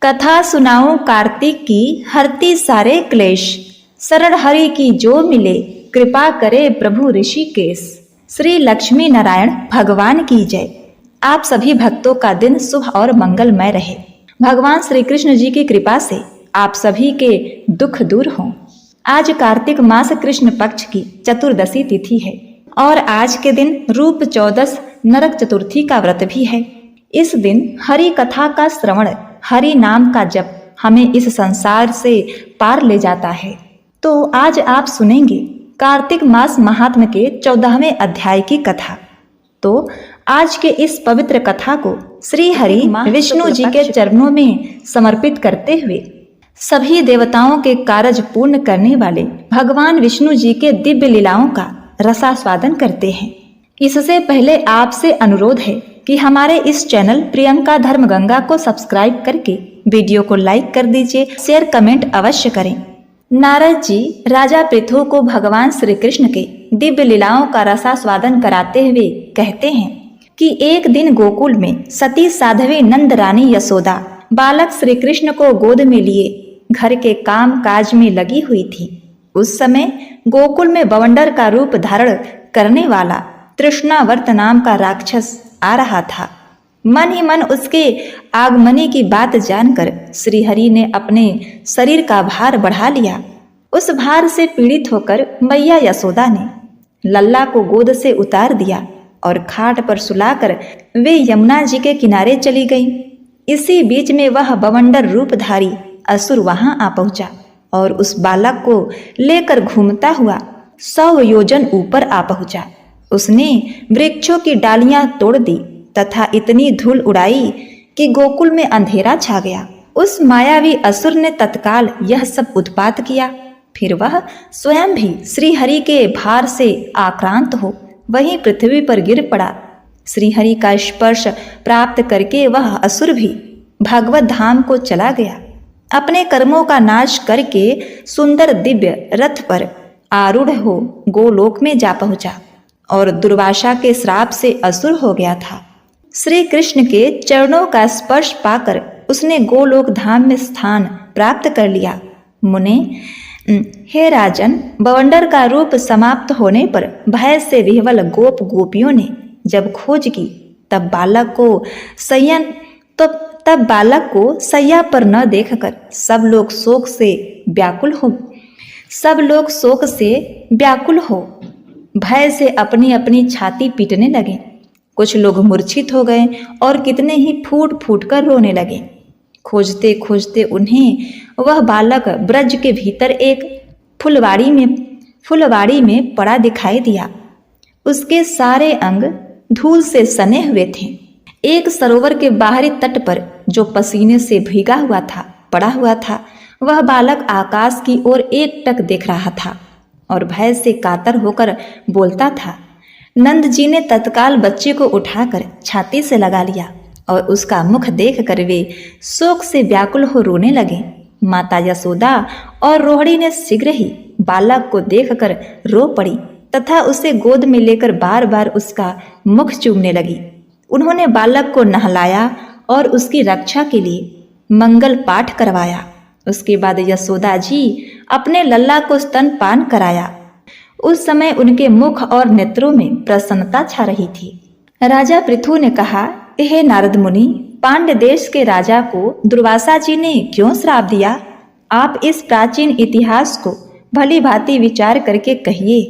कथा सुनाऊं कार्तिक की हरती सारे क्लेश, शरण हरि की जो मिले कृपा करे प्रभु ऋषिकेश। श्री लक्ष्मी नारायण भगवान की जय। आप सभी भक्तों का दिन शुभ और मंगलमय रहे। भगवान श्री कृष्ण जी की कृपा से आप सभी के दुख दूर हों। आज कार्तिक मास कृष्ण पक्ष की चतुर्दशी तिथि है और आज के दिन रूप चौदस नरक चतुर्थी का व्रत भी है। इस दिन हरि कथा का श्रवण, हरि नाम का जप हमें इस संसार से पार ले जाता है। तो आज आप सुनेंगे कार्तिक मास महात्म्य के 14वें अध्याय की कथा। तो आज के इस पवित्र कथा को श्री हरि विष्णु जी के चरणों में समर्पित करते हुए सभी देवताओं के कार्य पूर्ण करने वाले भगवान विष्णु जी के दिव्य लीलाओं का रसास्वादन करते हैं। इससे पहले आपसे अनुरोध है कि हमारे इस चैनल प्रियंका धर्म गंगा को सब्सक्राइब करके वीडियो को लाइक कर दीजिए, शेयर कमेंट अवश्य करें। नारद जी राजा पृथु को भगवान श्री कृष्ण के दिव्य लीलाओं का रसास्वादन कराते हुए कहते हैं कि एक दिन गोकुल में सती साध्वी नंद रानी यशोदा बालक श्री कृष्ण को गोद में लिए घर के काम काज में लगी हुई थी। उस समय गोकुल में बवंडर का रूप धारण करने वाला तृष्णावर्त नाम का राक्षस आ रहा था। मन ही मन उसके आगमनी की बात जानकर श्रीहरि ने अपने शरीर का भार बढ़ा लिया। उस भार से पीड़ित होकर मैया यशोदा ने लल्ला को गोद से उतार दिया और खाट पर सुलाकर वे यमुना जी के किनारे चली गईं। इसी बीच में वह बवंडर रूपधारी असुर वहां आ पहुंचा और उस बालक को लेकर घूमता हुआ 100 योजन ऊपर आ पहुंचा। उसने वृक्षों की डालियां तोड़ दी तथा इतनी धूल उड़ाई कि गोकुल में अंधेरा छा गया। उस मायावी असुर ने तत्काल यह सब उत्पात किया। फिर वह स्वयं भी श्रीहरि के भार से आक्रांत हो वहीं पृथ्वी पर गिर पड़ा। श्रीहरि का स्पर्श प्राप्त करके वह असुर भी भगवत धाम को चला गया। अपने कर्मों का नाश करके सुंदर दिव्य रथ पर आरूढ़ हो गोलोक में जा पहुंचा और दुर्वासा के श्राप से असुर हो गया था। श्री कृष्ण के चरणों का स्पर्श पाकर उसने गोलोक धाम में स्थान प्राप्त कर लिया। मुने, हे राजन, बवंडर का रूप समाप्त होने पर भय से विह्वल गोप गोपियों ने जब खोज की तब बालक को सैया पर न देखकर सब लोग शोक से व्याकुल हो भय से अपनी अपनी छाती पीटने लगे। कुछ लोग मूर्छित हो गए और कितने ही फूट फूट कर रोने लगे। खोजते खोजते उन्हें वह बालक ब्रज के भीतर एक फुलवाड़ी में पड़ा दिखाई दिया। उसके सारे अंग धूल से सने हुए थे। एक सरोवर के बाहरी तट पर जो पसीने से भीगा हुआ था पड़ा हुआ था, वह बालक आकाश की ओर एकटक देख रहा था और भय से कातर होकर बोलता था। नंद जी ने तत्काल बच्चे को उठाकर छाती से लगा लिया और उसका मुख देखकर वे शोक से व्याकुल हो रोने लगे। माता यशोदा और रोहिणी ने शीघ्र ही बालक को देखकर रो पड़ी तथा उसे गोद में लेकर बार बार उसका मुख चूमने लगी। उन्होंने बालक को नहलाया और उसकी रक्षा के लिए मंगल पाठ करवाया। उसके बाद यशोदा जी अपने लल्ला को स्तनपान कराया। उस समय उनके मुख और नेत्रों में प्रसन्नता छा रही थी। राजा पृथु ने कहा, हे नारद मुनि, पांड्य देश के राजा को दुर्वासा जी ने क्यों श्राप दिया? आप इस प्राचीन इतिहास को भली भांति विचार करके कहिए।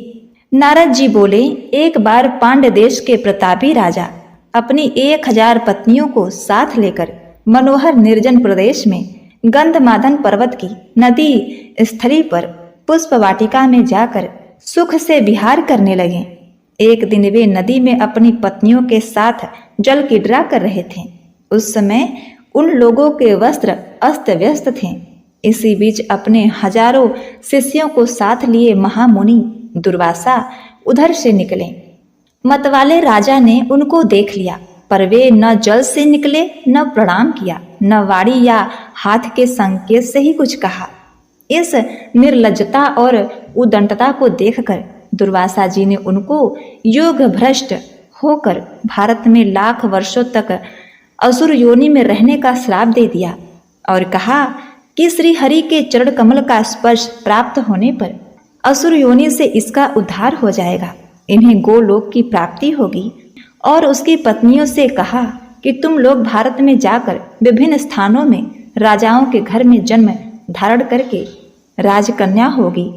नारद जी बोले, एक बार पांड्य देश के प्रतापी राजा अपनी 1000 पत्नियों को साथ लेकर मनोहर निर्जन प्रदेश में गंधमादन पर्वत की नदी स्थली पर पुष्प वाटिका में जाकर सुख से विहार करने लगे। एक दिन वे नदी में अपनी पत्नियों के साथ जल क्रीड़ा कर रहे थे। उस समय उन लोगों के वस्त्र अस्त व्यस्त थे। इसी बीच अपने हजारों शिष्यों को साथ लिए महामुनि दुर्वासा उधर से निकले। मतवाले राजा ने उनको देख लिया, पर वे न जल से निकले, न प्रणाम किया, न वाणी या हाथ के संकेत से ही कुछ कहा। इस निर्लज्जता और उदंडता को देखकर दुर्वासा जी ने उनको योग भ्रष्ट होकर भारत में लाख वर्षों तक असुर योनि में रहने का श्राप दे दिया और कहा कि श्री हरि के चरण कमल का स्पर्श प्राप्त होने पर असुर योनि से इसका उद्धार हो जाएगा, इन्हें गोलोक की प्राप्ति होगी। और उसकी पत्नियों से कहा कि तुम लोग भारत में जाकर विभिन्न स्थानों में राजाओं के घर में जन्म धारण करके राजकन्या होगी।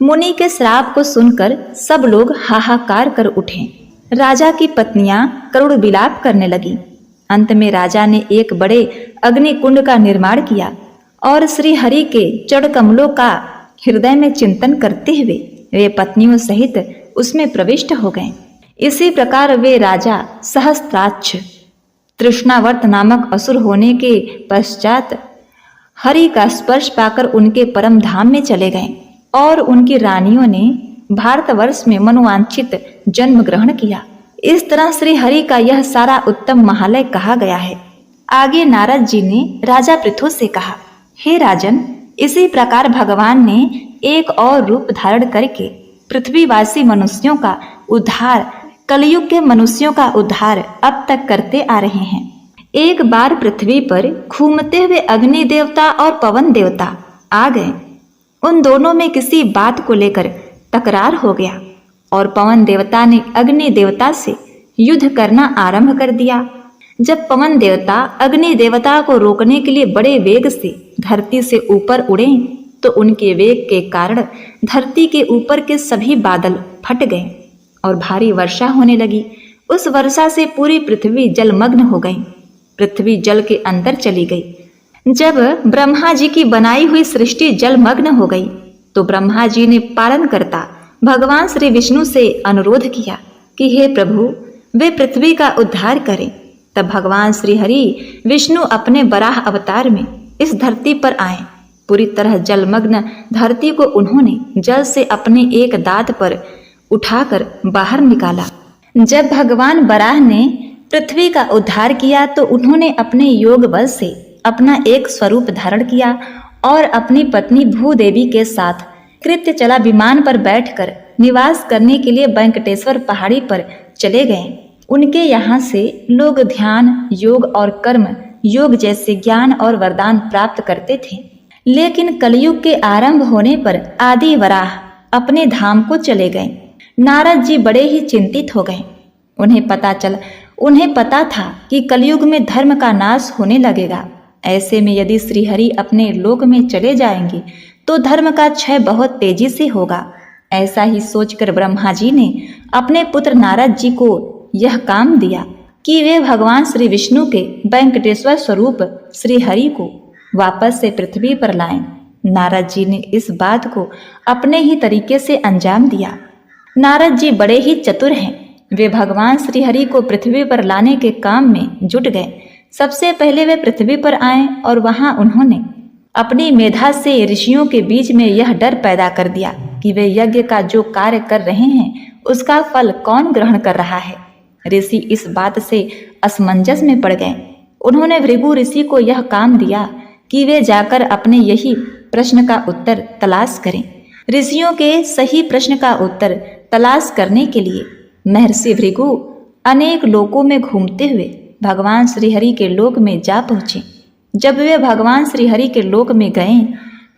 मुनि के श्राप को सुनकर सब लोग हाहाकार कर उठे। राजा की पत्नियां करुण विलाप करने लगी। अंत में राजा ने एक बड़े अग्निकुंड का निर्माण किया और श्री हरि के चरण कमलों का हृदय में चिंतन करते हुए वे पत्नियों सहित उसमें प्रविष्ट हो गए। इसी प्रकार वे राजा सहस्त्राक्ष तृष्णावर्त नामक असुर होने के पश्चात हरि का स्पर्श पाकर उनके परम धाम में चले गए और उनकी रानियों ने भारतवर्ष में मनोवांछित जन्म ग्रहण किया। इस तरह श्री हरि का यह सारा उत्तम महालय कहा गया है। आगे नारद जी ने राजा पृथु से कहा, हे राजन, इसी प्रकार भगवान ने एक और रूप धारण करके पृथ्वीवासी मनुष्यों का उद्धार, कलयुग के मनुष्यों का उद्धार अब तक करते आ रहे हैं। एक बार पृथ्वी पर घूमते हुए अग्नि देवता और पवन देवता आ गए। उन दोनों में किसी बात को लेकर तकरार हो गया और पवन देवता ने अग्नि देवता से युद्ध करना आरंभ कर दिया। जब पवन देवता अग्नि देवता को रोकने के लिए बड़े वेग से धरती से ऊपर उड़े तो उनके वेग के कारण धरती के ऊपर के सभी बादल फट गए और भारी वर्षा होने लगी। उस वर्षा से पूरी पृथ्वी जलमग्न हो गई। पृथ्वी जल के अंदर चली गई। जब ब्रह्मा जी की बनाई हुई सृष्टि जलमग्न हो गई तो ब्रह्मा जी ने पालनकर्ता भगवान श्री विष्णु से अनुरोध किया कि हे प्रभु, वे पृथ्वी का उद्धार करें। तब भगवान श्री हरि विष्णु अपने वराह अवतार में इस धरती पर आए। पूरी तरह जलमग्न धरती को उन्होंने जल से अपने एक दांत पर उठाकर बाहर निकाला। जब भगवान वराह ने पृथ्वी का उद्धार किया तो उन्होंने अपने योग बल से अपना एक स्वरूप धारण किया और अपनी पत्नी भूदेवी के साथ कृत्य चला विमान पर बैठकर निवास करने के लिए वेंकटेश्वर पहाड़ी पर चले गए। उनके यहाँ से लोग ध्यान, योग और कर्म योग जैसे ज्ञान और वरदान प्राप्त करते थे। लेकिन कलयुग के आरंभ होने पर आदि वराह अपने धाम को चले गए। नारद जी बड़े ही चिंतित हो गए। उन्हें पता था कि कलयुग में धर्म का नाश होने लगेगा। ऐसे में यदि श्रीहरि अपने लोक में चले जाएंगे तो धर्म का क्षय बहुत तेजी से होगा। ऐसा ही सोचकर ब्रह्मा जी ने अपने पुत्र नारद जी को यह काम दिया कि वे भगवान श्री विष्णु के वेंकटेश्वर स्वरूप श्री हरि को वापस से पृथ्वी पर लाएं। नारद जी ने इस बात को अपने ही तरीके से अंजाम दिया। नारद जी बड़े ही चतुर हैं। वे भगवान श्री हरि को पृथ्वी पर लाने के काम में जुट गए। सबसे पहले वे पृथ्वी पर आए और वहां उन्होंने अपनी मेधा से ऋषियों के बीच में यह डर पैदा कर दिया कि वे यज्ञ का जो कार्य कर रहे हैं उसका फल कौन ग्रहण कर रहा है। ऋषि इस बात से असमंजस में पड़ गए। उन्होंने भृगु ऋषि को यह काम दिया कि वे जाकर अपने यही प्रश्न का उत्तर तलाश करें। ऋषियों के सही प्रश्न का उत्तर तलाश करने के लिए महर्षि भृगु अनेक लोकों में घूमते हुए भगवान श्रीहरि के लोक में जा पहुँचे। जब वे भगवान श्रीहरि के लोक में गए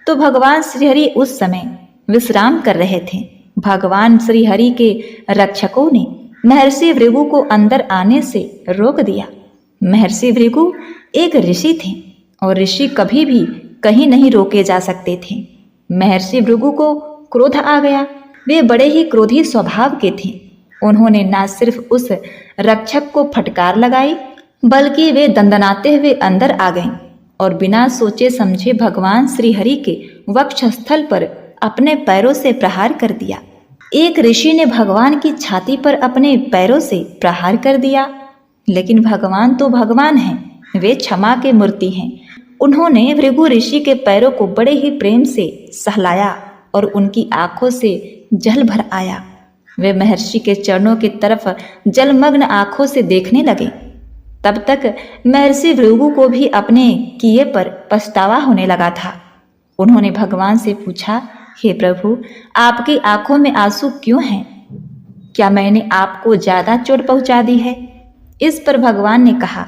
तो भगवान श्रीहरि उस समय विश्राम कर रहे थे। भगवान श्रीहरि के रक्षकों ने महर्षि भृगु को अंदर आने से रोक दिया। महर्षि भृगु एक ऋषि थे और ऋषि कभी भी कहीं नहीं रोके जा सकते थे। महर्षि भृगु को क्रोध आ गया। वे बड़े ही क्रोधी स्वभाव के थे। उन्होंने न सिर्फ उस रक्षक को फटकार लगाई बल्कि वे दंदनाते हुए अंदर आ गए और बिना सोचे समझे भगवान श्रीहरि के वक्षस्थल पर अपने पैरों से प्रहार कर दिया। एक ऋषि ने भगवान की छाती पर अपने पैरों से प्रहार कर दिया। लेकिन भगवान तो भगवान हैं, वे क्षमा के मूर्ति हैं। उन्होंने भृगु ऋषि के पैरों को बड़े ही प्रेम से सहलाया और उनकी आंखों से जल भर आया। वे महर्षि के चरणों की तरफ जलमग्न आंखों से देखने लगे। तब तक महर्षि भृगु को भी अपने किए पर पछतावा होने लगा था। उन्होंने भगवान से पूछा, हे प्रभु, आपकी आंखों में आंसू क्यों हैं? क्या मैंने आपको ज्यादा चोट पहुंचा दी है? इस पर भगवान ने कहा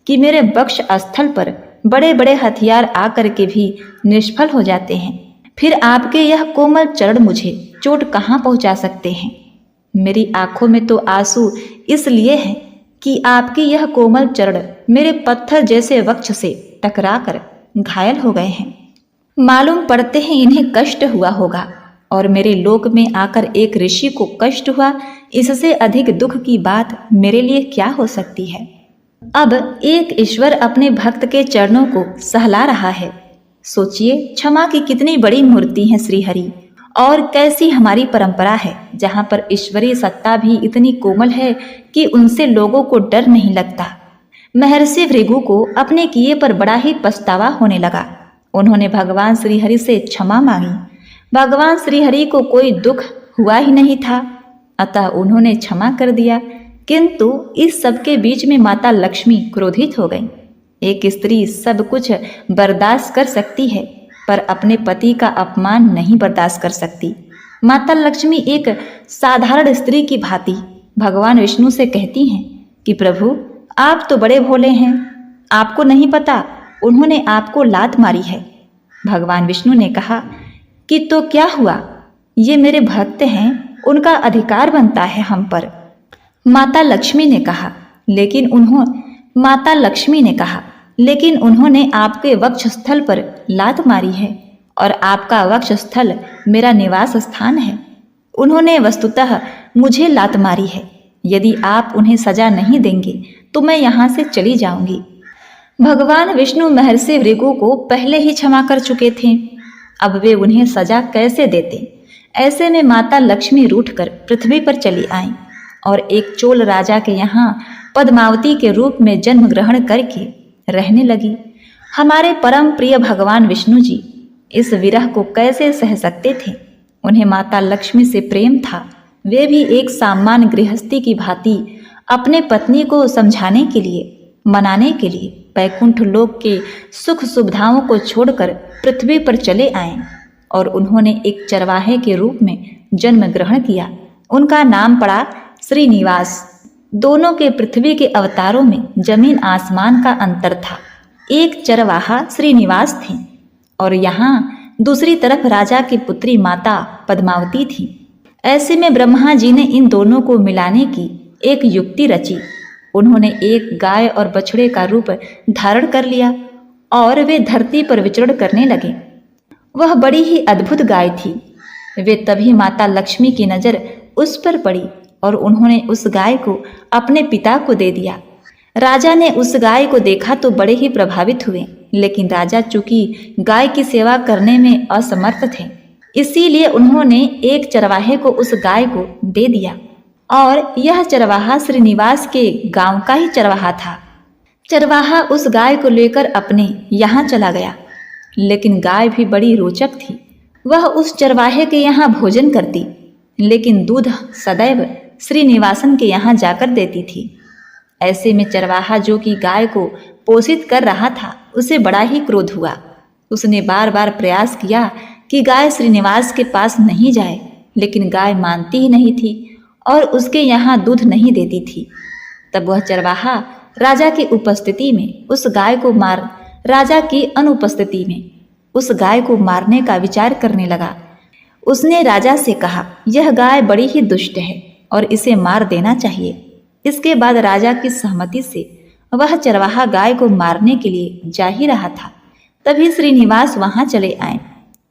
कि मेरे वक्ष स्थल पर बड़े बड़े हथियार आकर के भी निष्फल हो जाते हैं, फिर आपके यह कोमल चरण मुझे चोट कहाँ पहुँचा सकते हैं। मेरी आंखों में तो आंसू इसलिए हैं कि आपके यह कोमल चरण मेरे पत्थर जैसे वक्ष से टकराकर घायल हो गए हैं। मालूम पड़ते हैं इन्हें कष्ट हुआ होगा, और मेरे लोक में आकर एक ऋषि को कष्ट हुआ, इससे अधिक दुख की बात मेरे लिए क्या हो सकती है। अब एक ईश्वर अपने भक्त के चरणों को सहला रहा है। सोचिए, क्षमा की कितनी बड़ी मूर्ति है श्रीहरि, और कैसी हमारी परंपरा है जहाँ पर ईश्वरीय सत्ता भी इतनी कोमल है कि उनसे लोगों को डर नहीं लगता। महर्षि भृगु को अपने किए पर बड़ा ही पछतावा होने लगा। उन्होंने भगवान श्रीहरि से क्षमा मांगी। भगवान श्रीहरि को कोई दुख हुआ ही नहीं था, अतः उन्होंने क्षमा कर दिया। किंतु इस सबके बीच में माता लक्ष्मी क्रोधित हो गई। एक स्त्री सब कुछ बर्दाश्त कर सकती है, पर अपने पति का अपमान नहीं बर्दाश्त कर सकती। माता लक्ष्मी एक साधारण स्त्री की भांति भगवान विष्णु से कहती हैं कि प्रभु, आप तो बड़े भोले हैं, आपको नहीं पता उन्होंने आपको लात मारी है। भगवान विष्णु ने कहा कि तो क्या हुआ, ये मेरे भक्त हैं, उनका अधिकार बनता है हम पर। माता लक्ष्मी ने कहा, लेकिन उन्होंने आपके वक्षस्थल पर लात मारी है, और आपका वक्षस्थल मेरा निवास स्थान है। उन्होंने वस्तुतः मुझे लात मारी है। यदि आप उन्हें सजा नहीं देंगे तो मैं यहाँ से चली जाऊंगी। भगवान विष्णु महर्षि भृगु को पहले ही क्षमा कर चुके थे, अब वे उन्हें सजा कैसे देते। ऐसे में माता लक्ष्मी रूठकर पृथ्वी पर चली आईं और एक चोल राजा के यहाँ पद्मावती के रूप में जन्म ग्रहण करके रहने लगी। हमारे परम प्रिय भगवान विष्णु जी इस विरह को कैसे सह सकते थे। उन्हें माता लक्ष्मी से प्रेम था। वे भी एक सामान्य गृहस्थी की भांति अपने पत्नी को समझाने के लिए, मनाने के लिए वैकुंठ लोक के सुख सुविधाओं को छोड़कर पृथ्वी पर चले आए, और उन्होंने एक चरवाहे के रूप में जन्म ग्रहण किया। उनका नाम पड़ा श्रीनिवास। दोनों के पृथ्वी के अवतारों में जमीन आसमान का अंतर था। एक चरवाहा श्रीनिवास थे और यहाँ दूसरी तरफ राजा की पुत्री माता पद्मावती थी। ऐसे में ब्रह्मा जी ने इन दोनों को मिलाने की एक युक्ति रची। उन्होंने एक गाय और बछड़े का रूप धारण कर लिया और वे धरती पर विचरण करने लगे। वह बड़ी ही अद्भुत गाय थी। वे तभी माता लक्ष्मी की नजर उस पर पड़ी और उन्होंने उस गाय को अपने पिता को दे दिया। राजा ने उस गाय को देखा तो बड़े ही प्रभावित हुए, लेकिन राजा चूंकि गाय की सेवा करने में असमर्थ थे, इसीलिए उन्होंने एक चरवाहे को उस गाय को दे दिया, और यह चरवाहा श्रीनिवास के गांव का ही चरवाहा था। चरवाहा उस गाय को लेकर अपने यहाँ चला गया, लेकिन गाय भी बड़ी रोचक थी। वह उस चरवाहे के यहाँ भोजन करती, लेकिन दूध सदैव श्रीनिवासन के यहाँ जाकर देती थी। ऐसे में चरवाहा जो कि गाय को पोषित कर रहा था, उसे बड़ा ही क्रोध हुआ। उसने बार बार प्रयास किया कि गाय श्रीनिवास के पास नहीं जाए, लेकिन गाय मानती ही नहीं थी और उसके यहाँ दूध नहीं देती थी। तब वह चरवाहा राजा की उपस्थिति में उस गाय को राजा की अनुपस्थिति में उस गाय को मारने का विचार करने लगा। उसने राजा से कहा, यह गाय बड़ी ही दुष्ट है और इसे मार देना चाहिए। इसके बाद राजा की सहमति से वह चरवाहा गाय को मारने के लिए जा ही रहा था। तभी श्रीनिवास वहां चले आए।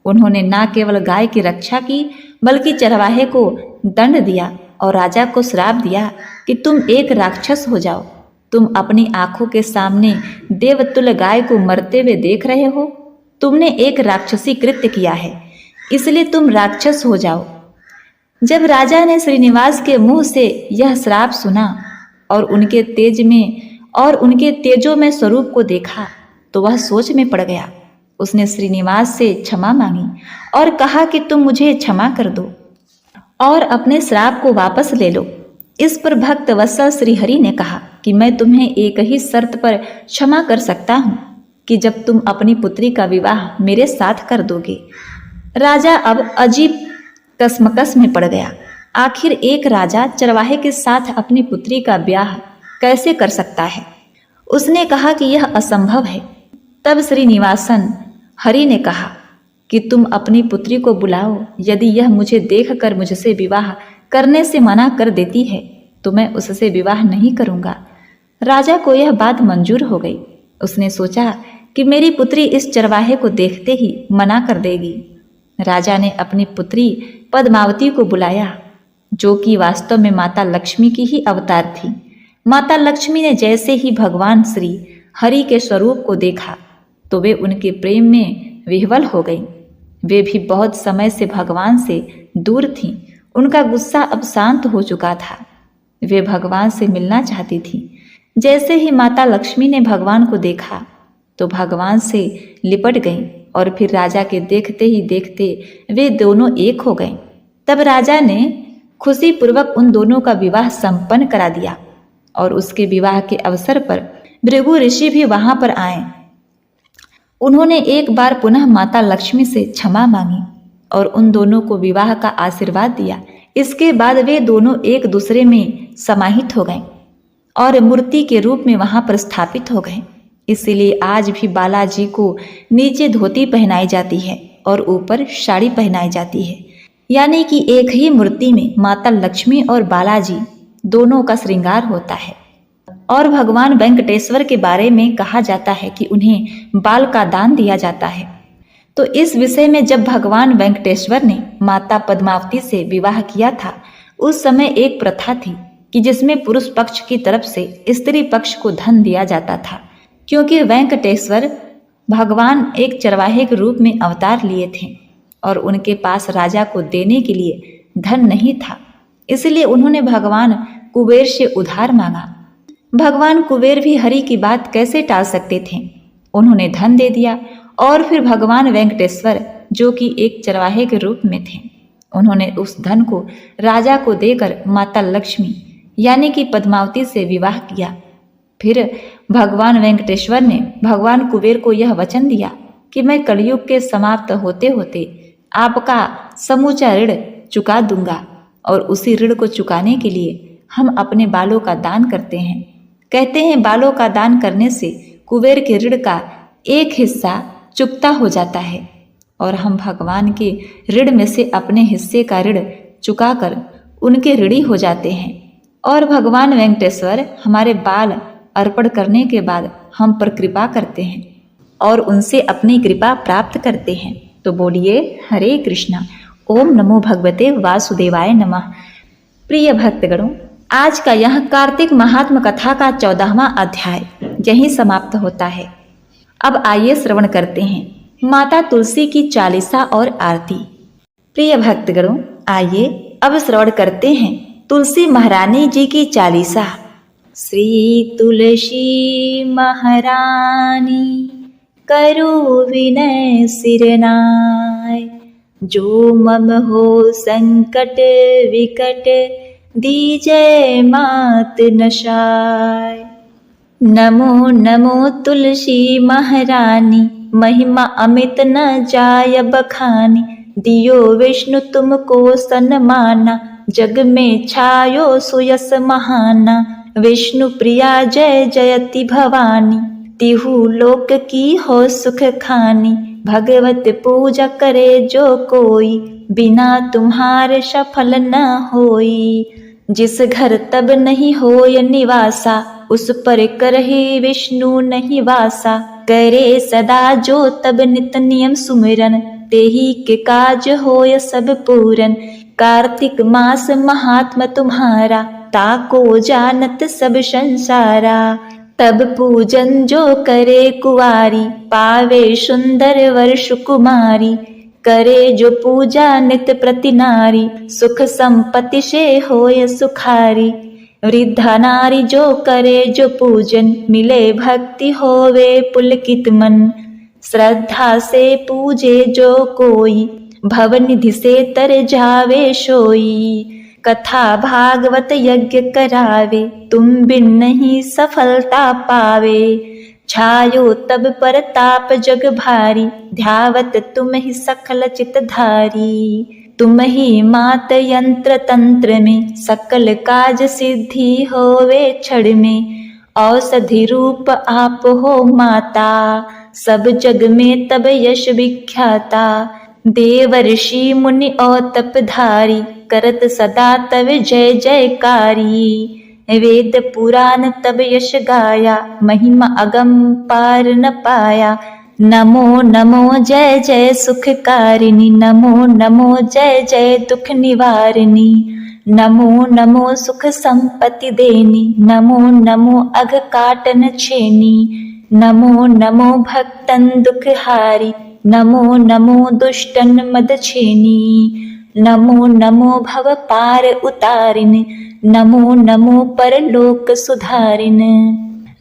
उन्होंने न केवल गाय की रक्षा की, बल्कि चरवाहे को दंड दिया और राजा को श्राप दिया कि तुम एक राक्षस हो जाओ। तुम अपनी आंखों के सामने देवतुल्य गाय को मरते हुए देख रहे हो। तुमने एक राक्षसी कृत्य किया है, इसलिए तुम राक्षस हो जाओ। जब राजा ने श्रीनिवास के मुंह से यह श्राप सुना और उनके तेजों में स्वरूप को देखा, तो वह सोच में पड़ गया। उसने श्रीनिवास से क्षमा मांगी और कहा कि तुम मुझे क्षमा कर दो और अपने श्राप को वापस ले लो। इस पर भक्त वत्सल श्रीहरि ने कहा कि मैं तुम्हें एक ही शर्त पर क्षमा कर सकता हूँ कि जब तुम अपनी पुत्री का विवाह मेरे साथ कर दोगे। राजा अब अजीब कसमकस में पड़ गया। आखिर एक राजा चरवाहे के साथ अपनी पुत्री का ब्याह कैसे कर सकता है। उसने कहा कि यह असंभव है। तब श्रीनिवासन हरि ने कहा कि तुम अपनी पुत्री को बुलाओ, यदि यह मुझे देखकर मुझसे विवाह करने से मना कर देती है तो मैं उससे विवाह नहीं करूंगा। राजा को यह बात मंजूर हो गई। उसने सोचा कि मेरी पुत्री इस चरवाहे को देखते ही मना कर देगी। राजा ने अपनी पुत्री पद्मावती को बुलाया, जो कि वास्तव में माता लक्ष्मी की ही अवतार थी। माता लक्ष्मी ने जैसे ही भगवान श्री हरि के स्वरूप को देखा तो वे उनके प्रेम में विह्वल हो गईं। वे भी बहुत समय से भगवान से दूर थीं। उनका गुस्सा अब शांत हो चुका था। वे भगवान से मिलना चाहती थीं। जैसे ही माता लक्ष्मी ने भगवान को देखा तो भगवान से लिपट गईं और फिर राजा के देखते ही देखते वे दोनों एक हो गए। तब राजा ने खुशी पूर्वक उन दोनों का विवाह संपन्न करा दिया और उसके विवाह के अवसर पर भृगु ऋषि भी वहां पर आए। उन्होंने एक बार पुनः माता लक्ष्मी से क्षमा मांगी और उन दोनों को विवाह का आशीर्वाद दिया। इसके बाद वे दोनों एक दूसरे में समाहित हो गए और मूर्ति के रूप में वहां पर स्थापित हो गए। इसीलिए आज भी बालाजी को नीचे धोती पहनाई जाती है और ऊपर साड़ी पहनाई जाती है, यानी कि एक ही मूर्ति में माता लक्ष्मी और बालाजी दोनों का श्रृंगार होता है। और भगवान वेंकटेश्वर के बारे में कहा जाता है कि उन्हें बाल का दान दिया जाता है। तो इस विषय में जब भगवान वेंकटेश्वर ने माता पद्मावती से विवाह किया था, उस समय एक प्रथा थी कि जिसमें पुरुष पक्ष की तरफ से स्त्री पक्ष को धन दिया जाता था। क्योंकि वेंकटेश्वर भगवान एक चरवाहे के रूप में अवतार लिए थे और उनके पास राजा को देने के लिए धन नहीं था, इसलिए उन्होंने भगवान कुबेर से उधार मांगा। भगवान कुबेर भी हरि की बात कैसे टाल सकते थे। उन्होंने धन दे दिया और फिर भगवान वेंकटेश्वर, जो कि एक चरवाहे के रूप में थे, उन्होंने उस धन को राजा को देकर माता लक्ष्मी यानी कि पद्मावती से विवाह किया। फिर भगवान वेंकटेश्वर ने भगवान कुबेर को यह वचन दिया कि मैं कलयुग के समाप्त होते होते आपका समूचा ऋण चुका दूंगा और उसी ऋण को चुकाने के लिए हम अपने बालों का दान करते हैं। कहते हैं बालों का दान करने से कुबेर के ऋण का एक हिस्सा चुकता हो जाता है और हम भगवान के ऋण में से अपने हिस्से का ऋण चुकाकर उनके ऋणी हो जाते हैं। और भगवान वेंकटेश्वर हमारे बाल अर्पण करने के बाद हम पर कृपा करते हैं और उनसे अपनी कृपा प्राप्त करते हैं। तो बोलिए हरे कृष्णा। ओम नमो भगवते वासुदेवाय नमः। प्रिय भक्तगणों, आज का यह कार्तिक महात्म कथा का 14वां अध्याय यहीं समाप्त होता है। अब आइए श्रवण करते हैं माता तुलसी की चालीसा और आरती। प्रिय भक्तगणों, आइए अब श्रवण करते हैं तुलसी महारानी जी की चालीसा। श्री तुलसी महारानी करो विनय सिरनाय, जो मम हो संकट विकट दीजय मात नशाय। नमो नमो तुलसी महारानी, महिमा अमित न जाय बखानी। दियो विष्णु तुमको सन्माना, जग में छायो सुयस महाना। विष्णु प्रिया जय जयति भवानी, तिहु लोक की हो सुख खानी। भगवत पूजा करे जो कोई, बिना तुम्हारे सफल न होई। जिस घर तब नहीं होय निवासा, उस पर करहि विष्णु नहीं वासा। करे सदा जो तब नित नियम सुमिरन, तेहि के काज होय सब पूरन। कार्तिक मास महात्म तुम्हारा, ताको जानत सब संसारा। तब पूजन जो करे कुवारी, पावे सुंदर वर्ष कुमारी। करे जो पूजा नित प्रति नारी, सुख संपत्ति से होय सुखारी। वृद्धा नारी जो करे जो पूजन, मिले भक्ति होवे पुलकित मन। श्रद्धा से पूजे जो कोई, भवनिधि से तर जावे सोई। कथा भागवत यज्ञ करावे, तुम बिन नहीं सफलता पावे। छायो तब पर ताप जग भारी, ध्यावत तुम ही सकल चित धारी। तुम ही मात यंत्र तंत्र में, सकल काज सिद्धि होवे क्षण में। औषधि रूप आप हो माता, सब जग में तब यश विख्याता। देवर्षि मुनि और तपधारी, करत सदा तब जय जयकारी। वेद पुराण तब यश गाया, महिमा अगम पार न पाया। नमो नमो जय जय सुखकारिणी, नमो नमो जय जय दुख निवारिणी। नमो नमो सुख संपत्ति देनी, नमो नमो अघ काटन छेनी। नमो नमो भक्तन दुख हारी, नमो नमो दुष्टन मद छेनी। नमो नमो भव पार उतारिन, नमो नमो परलोक सुधारिन।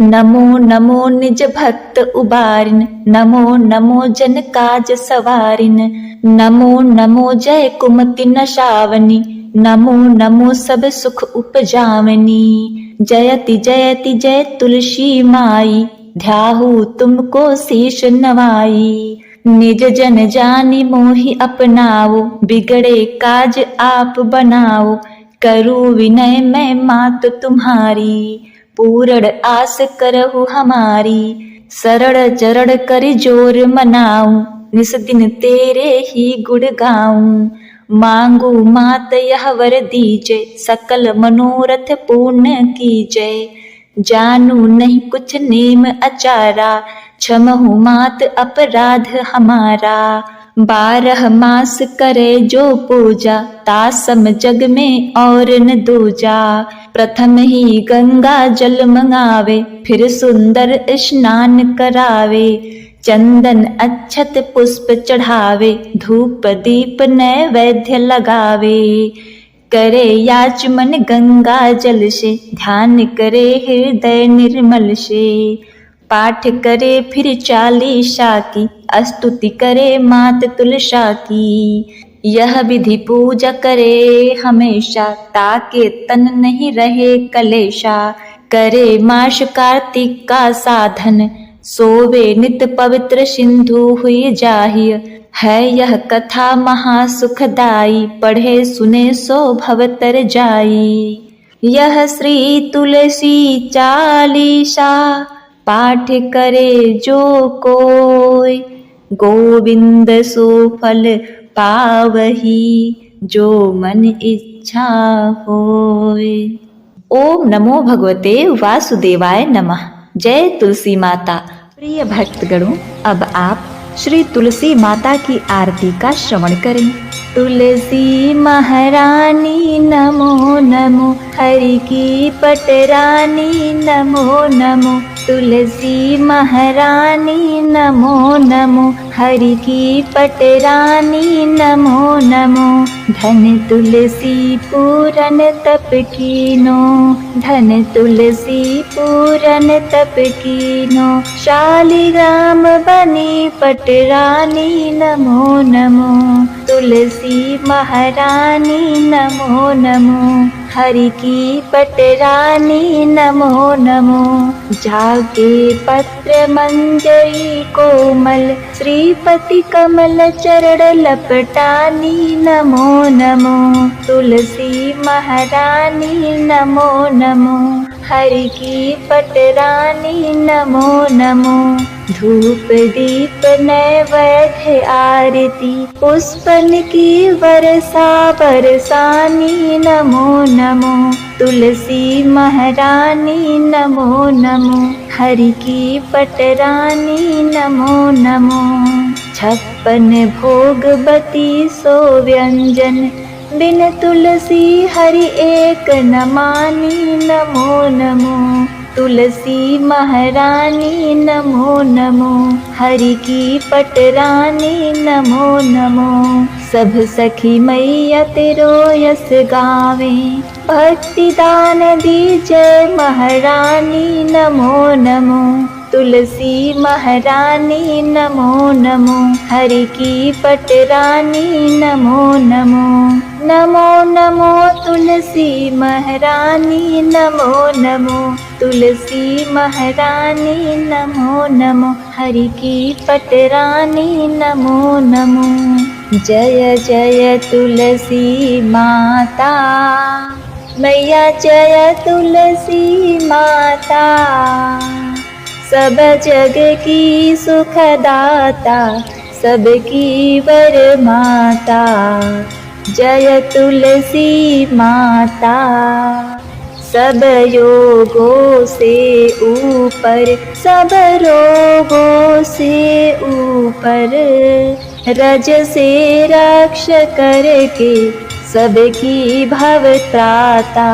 नमो नमो निज भक्त उबारिन, नमो नमो जन काज सवारिन। नमो नमो जय कुमति नशावनी, नमो नमो सब सुख उपजावनी। जयति जयति जय तुलसी माई, ध्याहु तुमको शीश नवाई। निज जन जानि मोहि अपनाओ, बिगड़े काज आप बनाओ। करूँ विनय मैं मात तुम्हारी, पूर्ण आस करहु हमारी। शरण चरण कर जोर मनाऊं, निस दिन तेरे ही गुण गाऊं। मांगू मात यह वर दीजै, सकल मनोरथ पूर्ण कीजै। जानू नहीं कुछ नेम अचारा, क्षमहु मात अपराध हमारा। 12 मास करे जो पूजा, तासम जग में और न दूजा। प्रथम ही गंगा जल मंगावे, फिर सुंदर स्नान करावे। चंदन अक्षत पुष्प चढ़ावे, धूप दीप नैवेद्य लगावे। करे याचमन गंगा जल से, ध्यान करे हृदय निर्मल से। पाठ करे फिर चालीसा की, स्तुति करे मात तुलसा की। यह विधि पूजा करे हमेशा, ताके तन नहीं रहे कलेशा। करे मास कार्तिक का साधन, सोवे नित पवित्र सिंधु हुई जाहिय। है यह कथा महासुखदाई, पढ़े सुने सो भवतर जाई। यह श्री तुलसी चालीसा, पाठ करे जो कोय। गोविंद सो फल पावही, जो मन इच्छा होय। ओम नमो भगवते वासुदेवाय नमः। जय तुलसी माता। प्रिय भक्तगणों, अब आप श्री तुलसी माता की आरती का श्रवण करें। तुलसी महारानी नमो नमो, हरि की पटरानी नमो नमो। तुलसी महारानी नमो नमो, हरि की पटरानी नमो नमो। धन तुलसी पूरन तप कीनो, धन तुलसी पूरन तप कीनो। शालिग्राम बनी पटरानी नमो नमो। तुलसी महारानी नमो नमो, हरि की पटरानी नमो नमो। जाके पत्र मंजरी कोमल, श्रीपति कमल चरण लपटानी नमो नमो। तुलसी महारानी नमो नमो, हरि की पटरानी नमो नमो। धूप दीप नैवेद्य आरती, पुष्पन की वर्षा बरसानी नमो नमो। तुलसी महारानी नमो नमो, हरि की पटरानी नमो नमो। 56 भोगवती सो व्यंजन, बिन तुलसी हरि एक न मानी नमो नमो। तुलसी महारानी नमो नमो, हरि की पटरानी नमो नमो। सब सखी मैया तेरो यस गावे, भक्ति दान दीजय महारानी नमो नमो। तुलसी महारानी नमो नमो, हरि की पटरानी नमो नमो। नमो नमो तुलसी महारानी नमो नमो। तुलसी महारानी नमो नमो, हरि की पटरानी नमो नमो। जय जय तुलसी माता, मैया जय तुलसी माता। सब जग की सुखदाता, सबकी वर माता, जय तुलसी माता। सब योगों से ऊपर, सब रोगों से ऊपर, रज से रक्ष करके सबकी भव त्राता,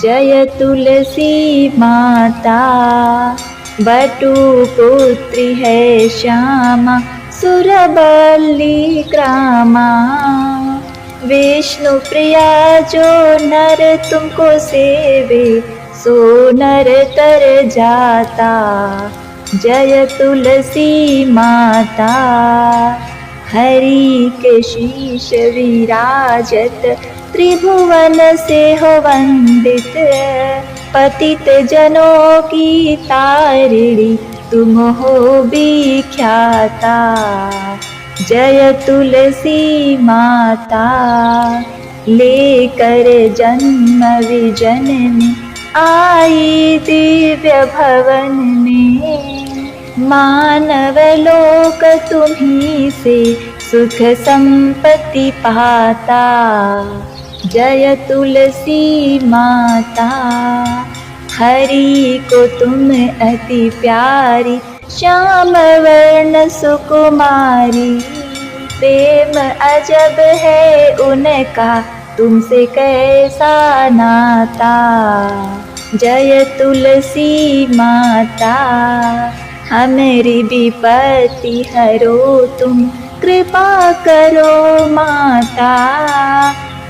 जय तुलसी माता। बटु पुत्री है श्यामा, सुरबली ग्रामा, विष्णु प्रिया जो नर तुमको सेवे, सो नर तर जाता, जय तुलसी माता। हरि के शीश विराजत, त्रिभुवन से हो वंदित, पतित जनों की तारिणी, तुम हो विख्याता, जय तुलसी माता। लेकर जन्म विजन में आई दिव्य भवन में, मानव लोक तुम्हीं से सुख संपत्ति पाता, जय तुलसी माता। हरि को तुम अति प्यारी, श्याम वर्ण सुकुमारी, प्रेम अजब है उनका, तुमसे कैसा नाता, जय तुलसी माता। हमारी विपत्ति हरो तुम, कृपा करो माता,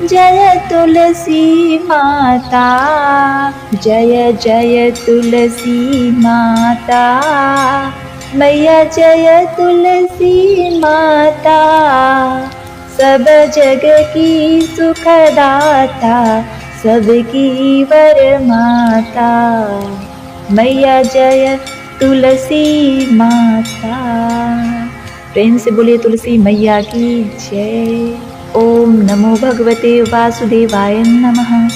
जय तुलसी माता। जय जय तुलसी माता, मैया जय तुलसी माता। सब जग की सुखदाता, सबकी वर माता, मैया जय तुलसी माता। प्रेम से बोलिए तुलसी मैया की जय। ओम नमो भगवते वासुदेवाय नमः।